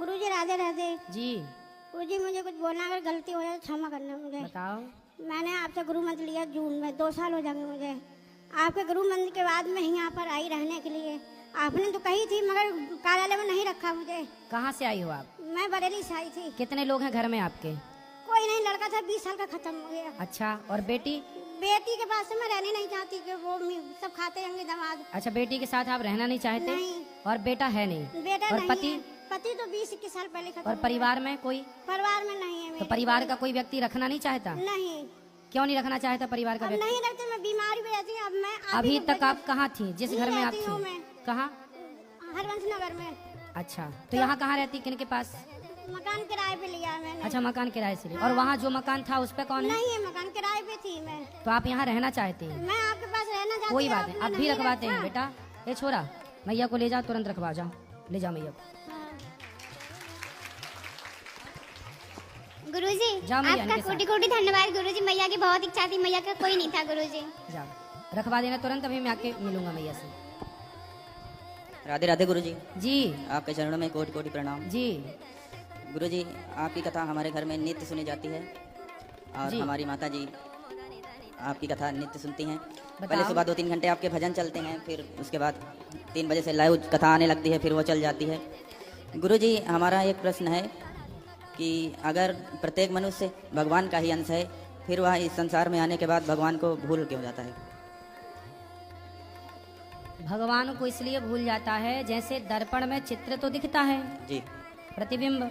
गुरुजी राधे राधे जी। गुरुजी मुझे कुछ बोलना, अगर गलती हो जाए तो क्षमा करना मुझे। बताओ। मैंने आपसे गुरु मंत्र लिया जून में, 2 साल हो जाएंगे मुझे। आपके गुरु मंत्र के बाद मैं यहाँ पर आई रहने के लिए। आपने तो कही थी मगर कार्यालय में नहीं रखा मुझे। कहाँ से आई हो आप? मैं बरेली से आई थी। कितने लोग हैं घर में आपके? कोई नहीं, लड़का था 20 साल का, खत्म हो गया। अच्छा, और बेटी? बेटी के पास से मैं रहने नहीं चाहती कि वो सब खाते होंगे दामाद। अच्छा, बेटी के साथ आप रहना नहीं चाहते? नहीं। और बेटा है नहीं? बेटा और नहीं पति? है। पति तो 20-21 साल पहले खत्म और हो परिवार में कोई? गया। परिवार में नहीं है तो मेरे। परिवार का कोई व्यक्ति रखना नहीं चाहता? नहीं। क्यों नहीं रखना चाहता परिवार का अब व्यक्ति? नहीं रखते, मैं बीमारी भी रहती हूँ। अब मैं अभी तक आप कहाँ थी? जिस घर में आप रहती हूँ थी? मैं। कहाँ? हरवंश नगर में। अच्छा, तो यहाँ कहाँ रहती, किन के पास? मकान किराए पे लिया है मैंने। अच्छा, मकान किराए से लिया। और वहाँ जो मकान था उस पे कौन है? नहीं है, मकान किराए पे थी मैं। तो आप यहाँ रहना चाहते हैं? मैं आपके पास रहना चाहती हूँ। कोई बात नहीं, अब भी नहीं रखवाते हैं रखा। बेटा। ये छोरा, मैया को ले जाओ, तुरंत रखवा जाओ, ले जाओ मैया को। हाँ। गुरुजी जाओ मैया आपका इनके साथ। कोटि कोटि धन्यवाद गुरुजी। मैया की बहुत इच्छा थी, मैया का कोई नहीं था गुरुजी। जाओ, रखवा देना तुरंत, अभी मैं आके मिलूंगा मैया से। राधे राधे गुरुजी। जी आपके चरणों में कोटि कोटि प्रणाम। जी। गुरुजी, आपकी कथा हमारे घर में नित्य सुनी जाती है और जी। हमारी माता जी आपकी कथा नित्य सुनती हैं। बताओ। पहले सुबह 2-3 घंटे आपके भजन चलते हैं, फिर उसके बाद 3 बजे से लाइव कथा आने लगती है, फिर वो चल जाती है। गुरुजी, हमारा एक प्रश्न है कि अगर प्रत्येक मनुष्य भगवान का ही अंश है, फिर वह इस संसार में आने के बाद भगवान को भूल क्यों जाता है? भगवान को इसलिए भूल जाता है, जैसे दर्पण में चित्र तो दिखता है, जी प्रतिबिंब,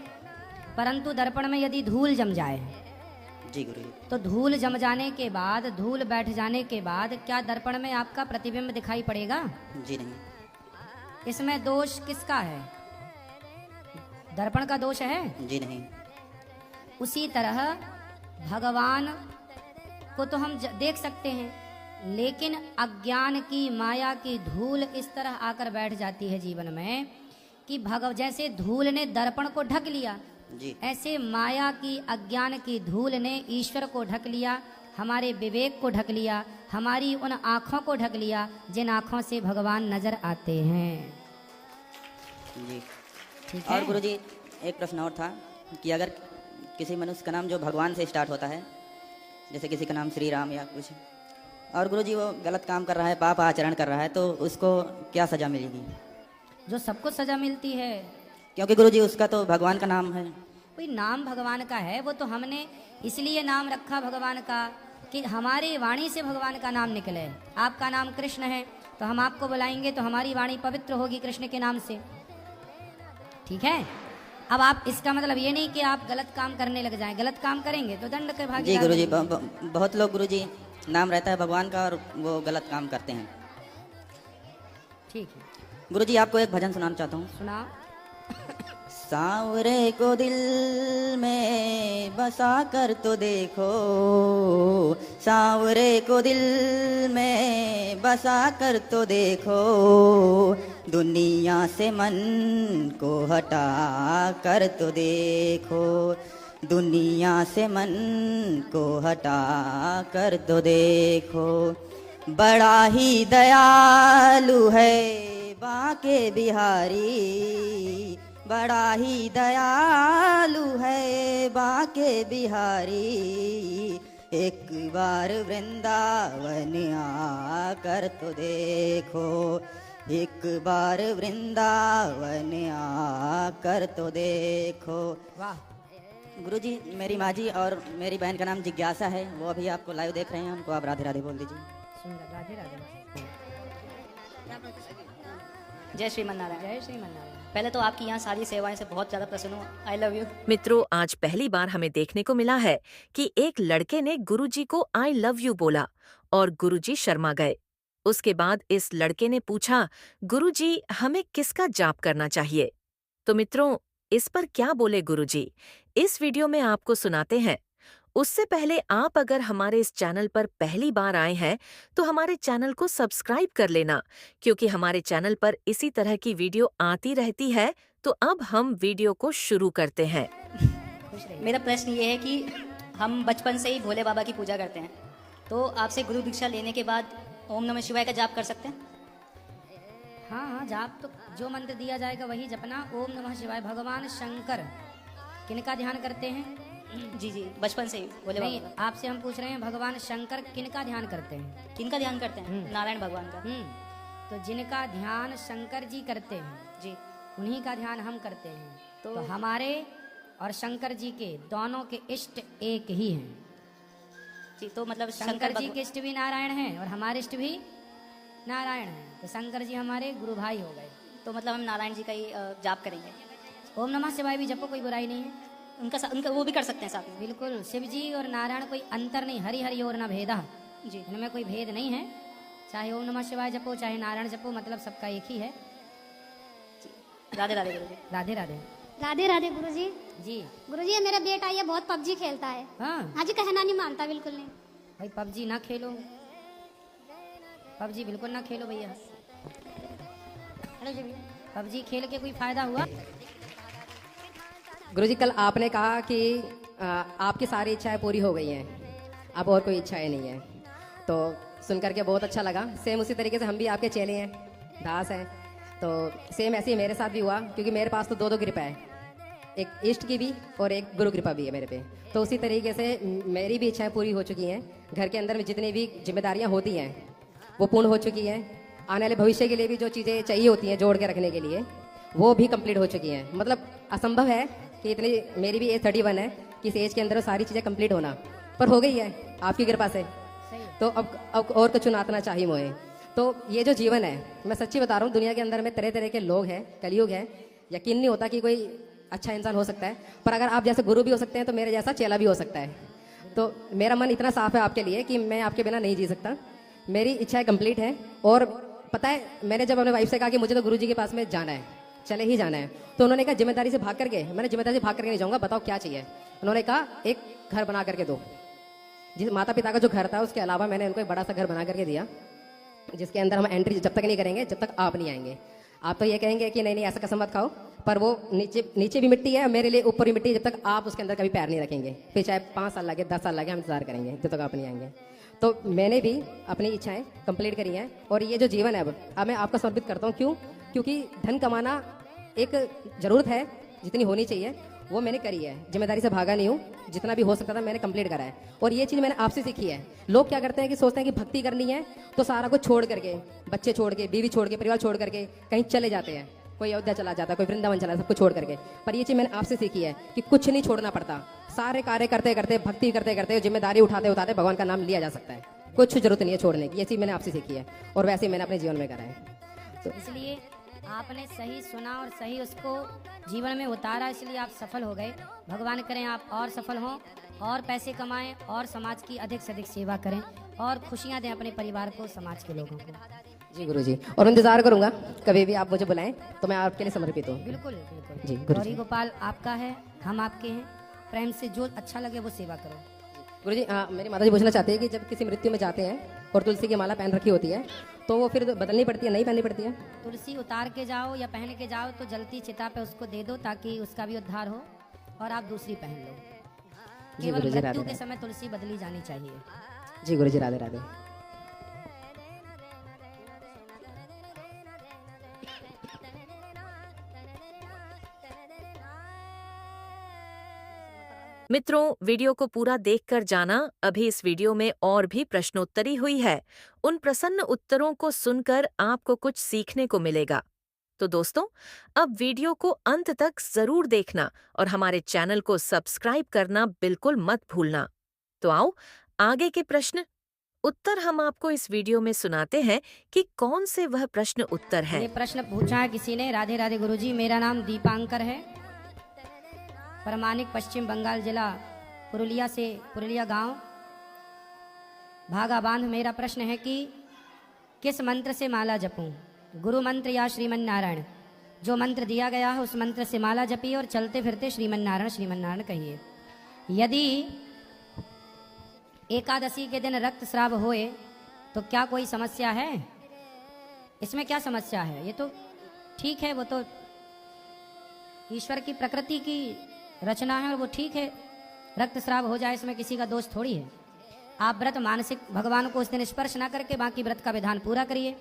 परंतु दर्पण में यदि धूल जम जाए, जी गुरुजी। तो धूल जम जाने के बाद, धूल बैठ जाने के बाद क्या दर्पण में आपका प्रतिबिंब दिखाई पड़ेगा? जी नहीं। इसमें दोष किसका है? दर्पण का दोष है? जी नहीं। उसी तरह भगवान को तो हम देख सकते हैं, लेकिन अज्ञान की, माया की धूल इस तरह आकर बैठ जाती है जीवन में कि जैसे धूल ने दर्पण को ढक लिया, जी ऐसे माया की, अज्ञान की धूल ने ईश्वर को ढक लिया, हमारे विवेक को ढक लिया, हमारी उन आँखों को ढक लिया जिन आँखों से भगवान नजर आते हैं। जी। ठीक है। और गुरुजी, एक प्रश्न और था कि अगर किसी मनुष्य का नाम जो भगवान से स्टार्ट होता है, जैसे किसी का नाम श्री राम या कुछ, और गुरुजी वो गलत काम कर रहा है, पाप आचरण कर रहा है, तो उसको क्या सजा मिलेगी? जो सबको सजा मिलती है, क्योंकि गुरुजी उसका तो भगवान का नाम है। कोई नाम भगवान का है, वो तो हमने इसलिए नाम रखा भगवान का कि हमारी वाणी से भगवान का नाम निकले। आपका नाम कृष्ण है, तो हम आपको बुलाएंगे तो हमारी वाणी पवित्र होगी कृष्ण के नाम से। ठीक है। अब आप, इसका मतलब ये नहीं कि आप गलत काम करने लग जाएं। गलत काम करेंगे तो दंड के जी भागीदार गुरुजी, बनेंगे। बहुत लोग गुरुजी नाम रहता है भगवान का और वो गलत काम करते हैं। ठीक है, गुरुजी, आपको एक भजन सुनाना चाहता हूँ। सुनाओ। सांवरे को दिल में बसा कर तो देखो, सांवरे को दिल में बसा कर तो देखो, दुनिया से मन को हटा कर तो देखो, दुनिया से मन को हटा कर तो देखो, बड़ा ही दयालु है बांके बिहारी, बड़ा ही दयालु है बांके बिहारी, एक बार वृंदावन आकर तो देखो, एक बार वृंदावन आकर तो देखो। वाह। गुरुजी, मेरी माँ जी और मेरी बहन का नाम जिज्ञासा है, वो अभी आपको लाइव देख रहे हैं, उनको आप राधे राधे बोल दीजिए। सुंदर, राधे राधे। जय श्रीमन नारायण। जय श्रीमन नारायण। पहले तो आपकी यहाँ सारी सेवाएं से बहुत ज्यादा प्रसन्न हूँ। I love you. मित्रों, आज पहली बार हमें देखने को मिला है कि एक लड़के ने गुरुजी को आई लव यू बोला और गुरुजी शर्मा गए। उसके बाद इस लड़के ने पूछा, गुरुजी हमें किसका जाप करना चाहिए? तो मित्रों, इस पर क्या बोले गुरुजी, इस वीडियो में आपको सुनाते हैं। उससे पहले आप अगर हमारे इस चैनल पर पहली बार आए हैं तो हमारे चैनल को सब्सक्राइब कर लेना, क्योंकि हमारे चैनल पर इसी तरह की वीडियो आती रहती है। तो अब हम वीडियो को शुरू करते हैं। मेरा प्रश्न ये है कि हम बचपन से ही भोले बाबा की पूजा करते हैं, तो आपसे गुरु दीक्षा लेने के बाद ओम नमः शिवाय का जाप कर सकते हैं? हाँ हाँ, जाप तो जो मंत्र दिया जाएगा वही जपना। ओम नमः शिवाय। भगवान शंकर किनका ध्यान करते हैं? जी जी, बचपन से ही भोले नहीं, बाबा आपसे हम पूछ रहे हैं भगवान शंकर किनका ध्यान करते हैं? का। किनका ध्यान करते हैं? नारायण भगवान का। तो जिनका ध्यान शंकर जी करते हैं जी, उन्हीं का ध्यान हम करते हैं। तो हमारे और शंकर जी के दोनों के इष्ट एक ही हैं। जी, तो मतलब शंकर जी के इष्ट भी नारायण हैं और हमारे इष्ट भी नारायण हैं। तो शंकर जी हमारे गुरु भाई हो गए। तो मतलब हम नारायण जी का ही जाप करेंगे। ओम नमः शिवाय भी जपो, कोई बुराई नहीं है। उनका वो भी कर सकते हैं साथ में। बिल्कुल, शिव जी और नारायण कोई अंतर नहीं। हरि हरि और न भेदा, जी, इनमें कोई भेद नहीं है। चाहे ओम नमः शिवाय जपो चाहे नारायण जपो, मतलब सबका एक ही है। राधे राधे गुरु जी। राधे राधे। राधे राधे गुरुजी। जी गुरुजी, ये मेरा बेटा ये बहुत पबजी खेलता है। हाँ हाँ जी, कहना नहीं मानता बिल्कुल नहीं। भाई, पबजी ना खेलो, पबजी बिल्कुल ना खेलो भैया। पबजी खेल के कोई फायदा हुआ? गुरुजी, कल आपने कहा कि आपकी सारी इच्छाएं पूरी हो गई हैं, अब और कोई इच्छाएं नहीं है। तो सुनकर के बहुत अच्छा लगा। सेम उसी तरीके से हम भी आपके चेले हैं, दास हैं। तो सेम ऐसे ही मेरे साथ भी हुआ, क्योंकि मेरे पास तो दो कृपा है, एक इष्ट की भी और एक गुरु कृपा भी है मेरे पे। तो उसी तरीके से मेरी भी इच्छाएं पूरी हो चुकी हैं। घर के अंदर में जितनी भी जिम्मेदारियां होती हैं वो पूर्ण हो चुकी हैं। आने वाले भविष्य के लिए भी जो चीज़ें चाहिए होती हैं जोड़ के रखने के लिए, वो भी कंप्लीट हो चुकी हैं। मतलब असंभव है कि इतनी, मेरी भी एज 31 है कि इस एज के अंदर सारी चीज़ें कंप्लीट होना, पर हो गई है आपकी कृपा से। तो अब और कुछ चुनातना चाहिए मुझे। तो ये जो जीवन है, मैं सच्ची बता रहा हूँ, दुनिया के अंदर में तरह तरह के लोग हैं, कलयुग है। यकीन नहीं होता कि कोई अच्छा इंसान हो सकता है, पर अगर आप जैसे गुरु भी हो सकते हैं तो मेरे जैसा चेला भी हो सकता है। तो मेरा मन इतना साफ है आपके लिए कि मैं आपके बिना नहीं जी सकता। मेरी इच्छाएं कंप्लीट है। और पता है, मैंने जब अपने वाइफ से कहा कि मुझे तो गुरु जी के पास में जाना है, चले ही जाना है, तो उन्होंने कहा जिम्मेदारी से भाग करके। मैंने जिम्मेदारी से भाग करके नहीं जाऊंगा, बताओ क्या चाहिए। उन्होंने कहा एक घर बना करके दो। जिस माता पिता का जो घर था उसके अलावा मैंने उनको एक बड़ा सा घर बना करके दिया, जिसके अंदर हम एंट्री जब तक नहीं करेंगे जब तक आप नहीं आएंगे। आप तो ये कहेंगे कि नहीं नहीं ऐसा कसम मत खाओ, पर वो नीचे भी मिट्टी है और मेरे लिए ऊपर भी मिट्टी है। जब तक आप उसके अंदर कभी पैर नहीं रखेंगे, फिर चाहे 5 साल लगे 10 साल लगे, हम इंतजार करेंगे जब तक आप नहीं आएंगे। तो मैंने भी अपनी इच्छाएं कंप्लीट करी हैं। और ये जो जीवन है अब मैं आपको समर्पित करता हूँ। क्यों? क्योंकि धन कमाना एक ज़रूरत है, जितनी होनी चाहिए वो मैंने करी है। जिम्मेदारी से भागा नहीं हूँ, जितना भी हो सकता था मैंने कंप्लीट करा है। और ये चीज़ मैंने आपसे सीखी है। लोग क्या करते हैं कि सोचते हैं कि भक्ति करनी है तो सारा कुछ छोड़ करके, बच्चे छोड़ के, बीवी छोड़ के, परिवार छोड़ करके कहीं चले जाते हैं। कोई अयोध्या चला जाता है, कोई वृंदावन चला, सब कुछ छोड़ करके। पर ये चीज़ मैंने आपसे सीखी है कि कुछ नहीं छोड़ना पड़ता। सारे कार्य करते करते, भक्ति करते करते, जिम्मेदारी उठाते उठाते भगवान का नाम लिया जा सकता है। कुछ जरूरत नहीं है छोड़ने की। ये चीज़ मैंने आपसे सीखी है और वैसे ही मैंने अपने जीवन में करा है। तो इसलिए आपने सही सुना और सही उसको जीवन में उतारा, इसलिए आप सफल हो गए। भगवान करें आप और सफल हों, और पैसे कमाएं, और समाज की अधिक से अधिक सेवा करें, और खुशियां दें अपने परिवार को, समाज के लोगों को। जी गुरुजी, और इंतजार करूंगा कभी भी आप मुझे बुलाएं तो मैं आपके लिए समर्पित हूँ। बिल्कुल बिल्कुल जी गुरुजी। गौरी गोपाल आपका है, हम आपके हैं। प्रेम से जो अच्छा लगे वो सेवा करो। गुरुजी, मेरी माता जी पूछना चाहती है कि जब किसी मृत्यु में जाते हैं और तुलसी की माला पहन रखी होती है तो वो फिर बदलनी पड़ती है, नहीं पहननी पड़ती है? तुलसी उतार के जाओ या पहन के जाओ तो जलती चिता पे उसको दे दो, ताकि उसका भी उद्धार हो और आप दूसरी पहन लो। जी केवल गुरुजी, मृत्यु राधे के समय तुलसी बदली जानी चाहिए। जी गुरुजी, राधे राधे। मित्रों, वीडियो को पूरा देखकर जाना। अभी इस वीडियो में और भी प्रश्नोत्तरी हुई है। उन प्रसन्न उत्तरों को सुनकर आपको कुछ सीखने को मिलेगा। तो दोस्तों, अब वीडियो को अंत तक जरूर देखना और हमारे चैनल को सब्सक्राइब करना बिल्कुल मत भूलना। तो आओ, आगे के प्रश्न उत्तर हम आपको इस वीडियो में सुनाते हैं कि कौन से वह प्रश्न उत्तर ये हैं। प्रश्न पूछा है किसी ने। राधे राधे गुरुजी, मेरा नाम दीपांकर है, परमानिक, पश्चिम बंगाल जिला पुरुलिया गांव, भागा बांध। मेरा प्रश्न है कि किस मंत्र से माला जपूं, गुरु मंत्र या श्रीमन नारायण? जो मंत्र दिया गया है उस मंत्र से माला जपिए और चलते फिरते श्रीमन नारायण कहिए। यदि एकादशी के दिन रक्त स्राव होए तो क्या कोई समस्या है? इसमें क्या समस्या है? ये तो ठीक है, वो तो ईश्वर की प्रकृति की रचना है और वो ठीक है। रक्त स्राव हो जाए इसमें किसी का दोष थोड़ी है। आप व्रत मानसिक भगवान को उस दिन स्पर्श ना करके बाकी व्रत का विधान पूरा करिए।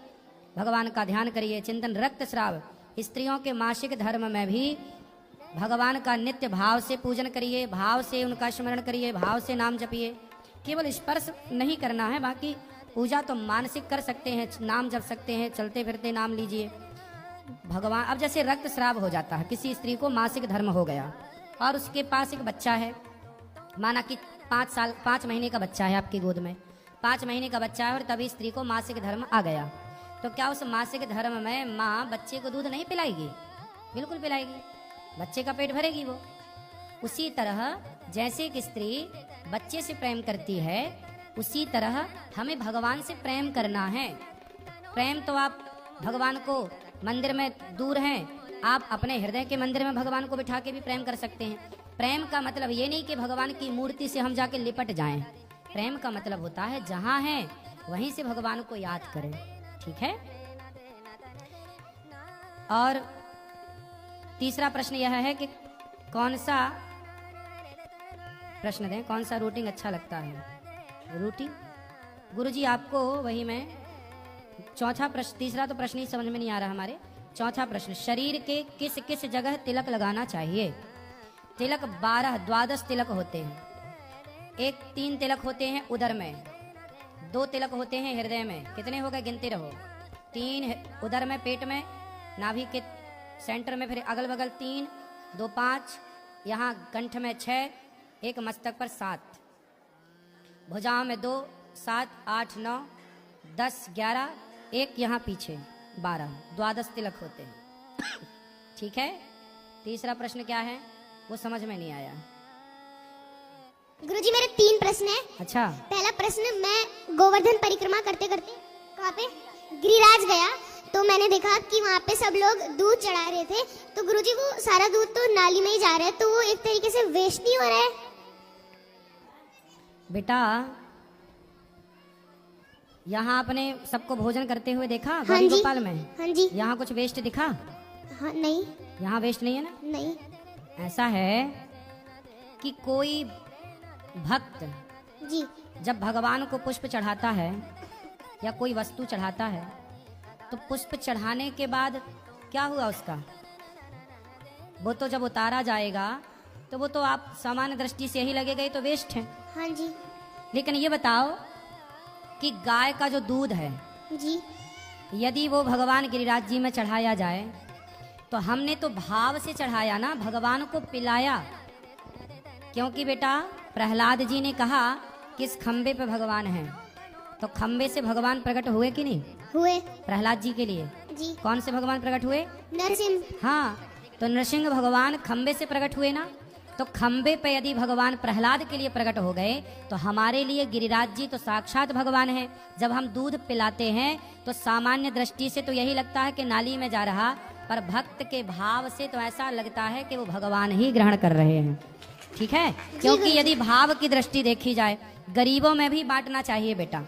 भगवान का ध्यान करिए, चिंतन। रक्त स्राव, स्त्रियों के मासिक धर्म में भी भगवान का नित्य भाव से पूजन करिए, भाव से उनका स्मरण करिए, भाव से नाम जपिए। केवल स्पर्श नहीं करना है, बाकी पूजा तो मानसिक कर सकते हैं, नाम जप सकते हैं, चलते फिरते नाम लीजिए भगवान। अब जैसे रक्त स्राव हो जाता है, किसी स्त्री को मासिक धर्म हो गया और उसके पास एक बच्चा है, माना कि 5 महीने का बच्चा है आपकी गोद में, 5 महीने का बच्चा है और तभी स्त्री को मासिक धर्म आ गया, तो क्या उस मासिक धर्म में माँ बच्चे को दूध नहीं पिलाएगी? बिल्कुल पिलाएगी, बच्चे का पेट भरेगी वो। उसी तरह जैसे एक स्त्री बच्चे से प्रेम करती है, उसी तरह हमें भगवान से प्रेम करना है। प्रेम तो आप भगवान को मंदिर में दूर हैं, आप अपने हृदय के मंदिर में भगवान को बिठा के भी प्रेम कर सकते हैं। प्रेम का मतलब ये नहीं कि भगवान की मूर्ति से हम जाके लिपट जाएं। प्रेम का मतलब होता है जहां हैं वहीं से भगवान को याद करें, ठीक है। और तीसरा प्रश्न यह है कि कौन सा प्रश्न दें, कौन सा रूटिंग अच्छा लगता है? रूटिंग गुरुजी आपको वही मैं चौथा प्रश्न, तीसरा तो प्रश्न ही समझ में नहीं आ रहा हमारे। चौथा प्रश्न, शरीर के किस किस जगह तिलक लगाना चाहिए? तिलक 12 तिलक होते हैं। 3 तिलक होते हैं उदर में, 2 तिलक होते हैं हृदय में। कितने हो गए? गिनते रहो। 3 उदर में, पेट में, नाभि के सेंटर में, फिर अगल बगल 3, 2 5, यहाँ कंठ में 6, एक मस्तक पर 7, भुजाओं में 2, 7, 8, 9, 10, 11, एक यहाँ पीछे 12 तिलक होते हैं, ठीक है। तीसरा प्रश्न क्या है वो समझ में नहीं आया। गुरुजी मेरे 3 प्रश्न हैं। अच्छा, पहला प्रश्न, मैं गोवर्धन परिक्रमा करते करते वहाँ पे गिरिराज गया, तो मैंने देखा कि वहाँ पे सब लोग दूध चढ़ा रहे थे, तो गुरुजी वो सारा दूध तो नाली में ही जा रहा है, तो वो एक तरीके से वेस्ट नहीं हो रहा है? बेटा यहाँ आपने सबको भोजन करते हुए देखा हाँ गौरी जी, गोपाल में? हाँ जी। यहाँ कुछ वेस्ट दिखा? हाँ, नहीं यहाँ वेस्ट नहीं है ना? नहीं। ऐसा है कि कोई भक्त जी जब भगवान को पुष्प चढ़ाता है या कोई वस्तु चढ़ाता है, तो पुष्प चढ़ाने के बाद क्या हुआ उसका, वो तो जब उतारा जाएगा तो वो तो आप सामान्य दृष्टि से यही लगेगा ये तो वेस्ट है। हाँ जी लेकिन ये बताओ कि गाय का जो दूध है, जी यदि वो भगवान गिरिराज जी में चढ़ाया जाए तो हमने तो भाव से चढ़ाया ना, भगवान को पिलाया। क्योंकि बेटा प्रहलाद जी ने कहा कि इस खंबे पे भगवान है, तो खंबे से भगवान प्रकट हुए कि नहीं? हुए। प्रहलाद जी के लिए जी कौन से भगवान प्रकट हुए? नरसिंह। हाँ, तो नरसिंह भगवान खंबे से प्रकट हुए ना, तो खंबे पे यदि भगवान प्रहलाद के लिए प्रकट हो गए तो हमारे लिए गिरिराज जी तो साक्षात भगवान है। जब हम दूध पिलाते हैं तो सामान्य दृष्टि से तो यही लगता है कि नाली में जा रहा, पर भक्त के भाव से तो ऐसा लगता है कि वो भगवान ही ग्रहण कर रहे हैं, ठीक है। क्योंकि यदि भाव की दृष्टि देखी जाए, गरीबों में भी बांटना चाहिए बेटा,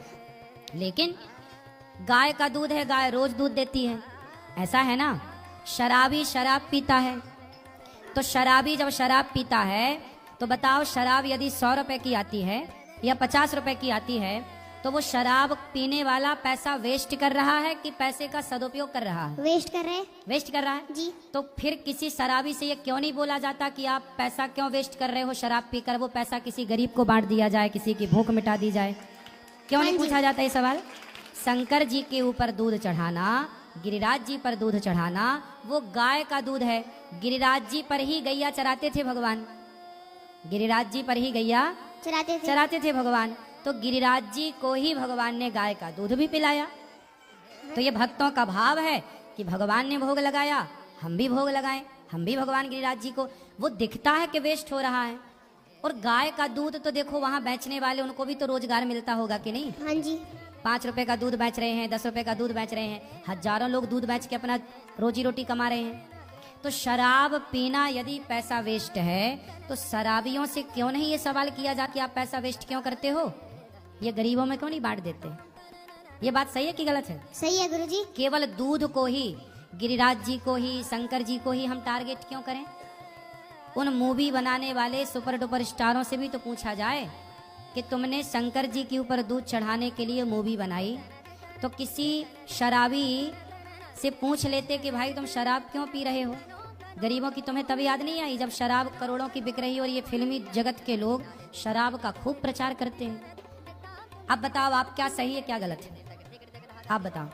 लेकिन गाय का दूध है, गाय रोज दूध देती है, ऐसा है ना। शराबी शराब पीता है, तो शराबी जब शराब पीता है तो बताओ शराब यदि 100 रुपए की आती है या 50 रुपए की आती है, तो वो शराब पीने वाला पैसा वेस्ट कर रहा है कि पैसे का सदुपयोग कर रहा है? वेस्ट कर रहे हैं। वेस्ट कर रहा है जी। तो फिर किसी शराबी से ये क्यों नहीं बोला जाता कि आप पैसा क्यों वेस्ट कर रहे हो शराब पीकर, वो पैसा किसी गरीब को बांट दिया जाए, किसी की भूख मिटा दी जाए? क्यों नहीं पूछा जाता ये सवाल? शंकर जी के ऊपर दूध चढ़ाना, गिरिराज जी पर दूध चढ़ाना, वो गाय का दूध है। गिरिराज जी पर ही गैया चराते थे भगवान, गिरिराज जी पर ही गैया चराते थे भगवान, तो गिरिराज जी को ही भगवान ने गाय का दूध भी पिलाया। तो ये भक्तों का भाव है कि भगवान ने भोग लगाया, हम भी भोग लगाएं, हम भी भगवान गिरिराज जी को। वो दिखता है कि वेस्ट हो रहा है, और गाय का दूध तो देखो वहां बेचने वाले उनको भी तो रोजगार मिलता होगा कि नहीं? हाँ जी। 5 रुपए का दूध बेच रहे हैं, 10 रुपए का दूध बेच रहे हैं, हजारों लोग दूध बेच के अपना रोजी रोटी कमा रहे हैं। तो शराब पीना यदि पैसा वेस्ट है तो शराबियों से क्यों नहीं ये सवाल किया जाता कि आप पैसा वेस्ट क्यों करते हो, ये गरीबों में क्यों नहीं बांट देते? ये बात सही है कि गलत है? सही है गुरुजी। केवल दूध को ही, गिरिराज जी को ही, शंकर जी को ही हम टारगेट क्यों करें? उन मूवी बनाने वाले सुपर डुपर स्टारों से भी तो पूछा जाए कि तुमने शंकर जी के ऊपर दूध चढ़ाने के लिए मूवी बनाई, तो किसी शराबी से पूछ लेते कि भाई तुम शराब क्यों पी रहे हो, गरीबों की तुम्हें तभी याद नहीं आई जब शराब करोड़ों की बिक रही है और ये फिल्मी जगत के लोग शराब का खूब प्रचार करते हैं। अब बताओ आप क्या सही है क्या गलत है, आप बताओ।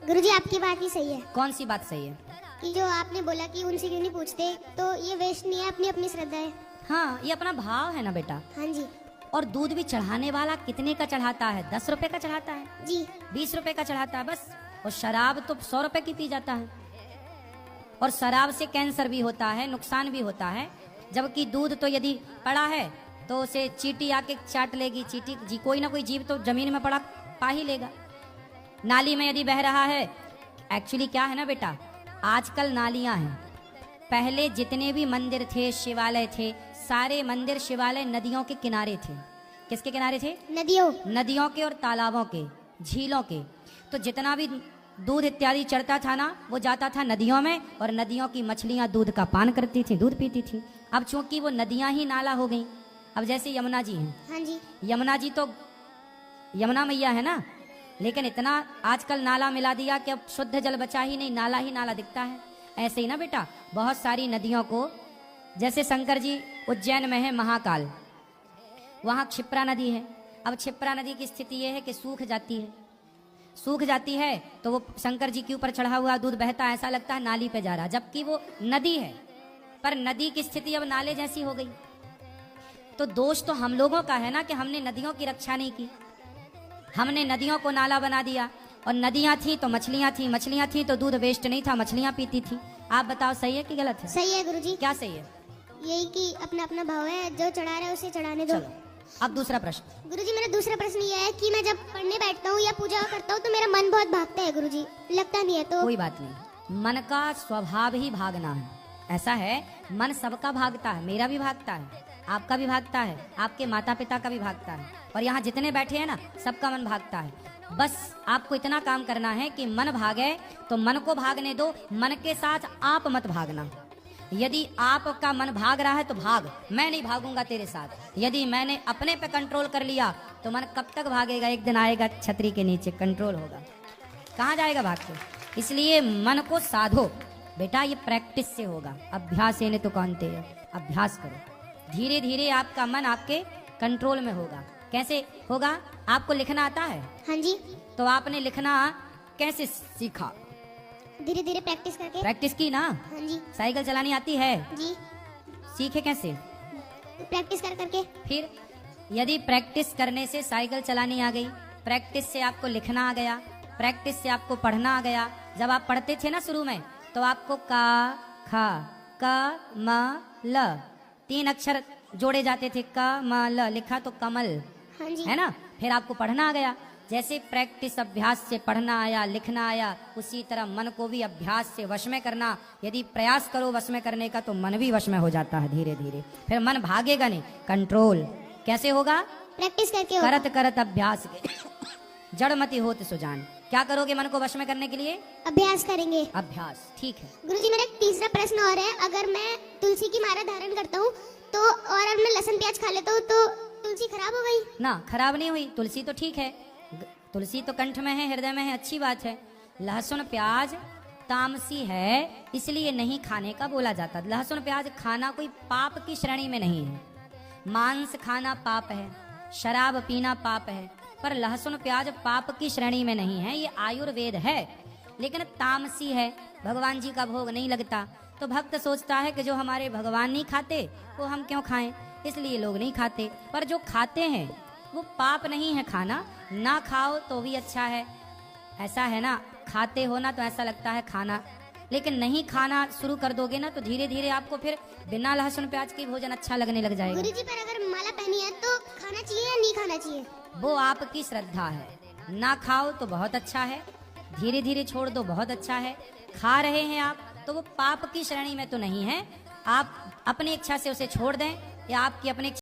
गुरुजी आपकी बात ही सही है कौन सी बात सही है? कि जो आपने बोला कि उनसे क्यों नहीं पूछते, तो ये वेस्ट नहीं है, अपनी अपनी श्रद्धा है। हाँ, ये अपना भाव है ना बेटा। हाँ जी और दूध भी चढ़ाने वाला कितने का चढ़ाता है? 10 रुपए का चढ़ाता है, जी 20 रुपए का चढ़ाता है बस। और शराब तो 100 रुपए की पी जाता है। और शराब से कैंसर भी होता है, नुकसान भी होता है। जबकि दूध तो यदि पड़ा है तो उसे चींटी आके चाट लेगी, चींटी जी कोई ना कोई जीव तो जमीन में पड़ा पा ही लेगा। नाली में यदि बह रहा है, एक्चुअली क्या है ना बेटा, आजकल नालियां हैं, पहले जितने भी मंदिर थे, शिवालय थे, सारे मंदिर शिवालय नदियों के किनारे थे। किसके किनारे थे? नदियों के और तालाबों के, झीलों के। तो जितना भी दूध इत्यादि चढ़ता था ना, वो जाता था नदियों में, और नदियों की मछलियां दूध का पान करती थी, दूध पीती थी। अब चूंकि वो नदियां ही नाला हो गई, अब जैसे यमुना जी हैं, हाँ जी यमुना जी तो यमुना मैया है ना, लेकिन इतना आजकल नाला मिला दिया कि अब शुद्ध जल बचा ही नहीं, नाला ही नाला दिखता है। ऐसे ही ना बेटा, बहुत सारी नदियों को, जैसे शंकर जी उज्जैन में है महाकाल, वहाँ क्षिप्रा नदी है। अब क्षिप्रा नदी की स्थिति यह है कि सूख जाती है, सूख जाती है तो वो शंकर जी के ऊपर चढ़ा हुआ दूध बहता है, ऐसा लगता है नाली पे जा रहा, जबकि वो नदी है। पर नदी की स्थिति अब नाले जैसी हो गई। तो दोष तो हम लोगों का है ना कि हमने नदियों की रक्षा नहीं की, हमने नदियों को नाला बना दिया। और नदियां थी तो मछलियां थी, मछलियां थी तो दूध वेस्ट नहीं था, मछलियां पीती थी। आप बताओ सही है कि गलत है? सही है गुरुजी। क्या सही है? यही कि अपना अपना भाव है, जो चढ़ा रहा है उसे चढ़ाने दो। चलो अब दूसरा प्रश्न। गुरुजी मेरा दूसरा प्रश्न ये है कि मैं जब पढ़ने बैठता हूँ या पूजा करता हूँ तो मेरा मन बहुत भागता है गुरुजी, लगता नहीं है। तो कोई बात नहीं, मन का स्वभाव ही भागना है। ऐसा है, मन सबका भागता है, मेरा भी भागता है, आपका भी भागता है, आपके माता पिता का भी भागता है, और यहाँ जितने बैठे हैं ना सबका मन भागता है। बस आपको इतना काम करना है कि मन भागे तो मन को भागने दो, मन के साथ आप मत भागना। यदि आपका मन भाग रहा है तो भाग, मैं नहीं भागूंगा तेरे साथ। यदि मैंने अपने पे कंट्रोल कर लिया तो मन कब तक भागेगा? एक दिन आएगा छतरी के नीचे कंट्रोल होगा, कहाँ जाएगा भाग के? इसलिए मन को साधो बेटा, ये प्रैक्टिस से होगा, अभ्यास ने तो कांते है। अभ्यास करो, धीरे धीरे आपका मन आपके कंट्रोल में होगा। कैसे होगा? आपको लिखना आता है? हाँ जी। तो आपने लिखना कैसे सीखा? धीरे धीरे प्रैक्टिस करके। प्रैक्टिस की ना? हाँ जी। साइकिल चलानी आती है? जी। सीखे कैसे? प्रैक्टिस कर करके। फिर यदि प्रैक्टिस करने से साइकिल चलानी आ गई, प्रैक्टिस से आपको लिखना आ गया, प्रैक्टिस से आपको पढ़ना आ गया। जब आप पढ़ते थे ना शुरू में, तो आपको का खा क म ल 3 अक्षर जोड़े जाते थे, क म ल, लिखा तो कमल, हाँ जी। है ना? फिर आपको पढ़ना आ गया। जैसे प्रैक्टिस अभ्यास से पढ़ना आया, लिखना आया, उसी तरह मन को भी अभ्यास से वश में करना। यदि प्रयास करो वश में करने का तो मन भी वश में हो जाता है धीरे धीरे। फिर मन भागेगा नहीं, कंट्रोल कैसे होगा? प्रैक्टिस करके होगा। करत करत अभ्यास के जड़मति होत सुजान। क्या करोगे मन को वश में करने के लिए? अभ्यास करेंगे। अभ्यास, ठीक है। गुरुजी मेरा एक तीसरा प्रश्न और है, अगर मैं तुलसी की माला धारण करता हूँ तो और अगर मैं लहसुन प्याज खा लेता हूँ तो तुलसी खराब हो गई? ना, खराब नहीं हुई, तुलसी तो ठीक है। तुलसी तो कंठ में है, हृदय में है, अच्छी बात है। लहसुन प्याज तामसी है, इसलिए नहीं खाने का बोला जाता। लहसुन प्याज खाना कोई पाप की श्रेणी में नहीं है। मांस खाना पाप है, शराब पीना पाप है, पर लहसुन प्याज पाप की श्रेणी में नहीं है। ये आयुर्वेद है, लेकिन तामसी है, भगवान जी का भोग नहीं लगता। तो भक्त सोचता है कि जो हमारे भगवान नहीं खाते वो हम क्यों खाएं, इसलिए लोग नहीं खाते। पर जो खाते हैं वो पाप नहीं है खाना, ना खाओ तो भी अच्छा है। ऐसा है ना, खाते हो ना तो ऐसा लगता है खाना, लेकिन नहीं खाना शुरू कर दोगे ना तो धीरे धीरे आपको फिर बिना लहसुन प्याज के भोजन अच्छा लगने लग जाएगा। गुरुजी पर अगर माला पहनी है तो खाना चाहिए या नहीं खाना चाहिए? वो आपकी श्रद्धा है। ना खाओ तो बहुत अच्छा है, धीरे धीरे छोड़ दो बहुत अच्छा है। खा रहे हैं आप तो वो पाप की श्रेणी में तो नहीं है। आप अपनी इच्छा से उसे छोड़ दें या आपकी अपनी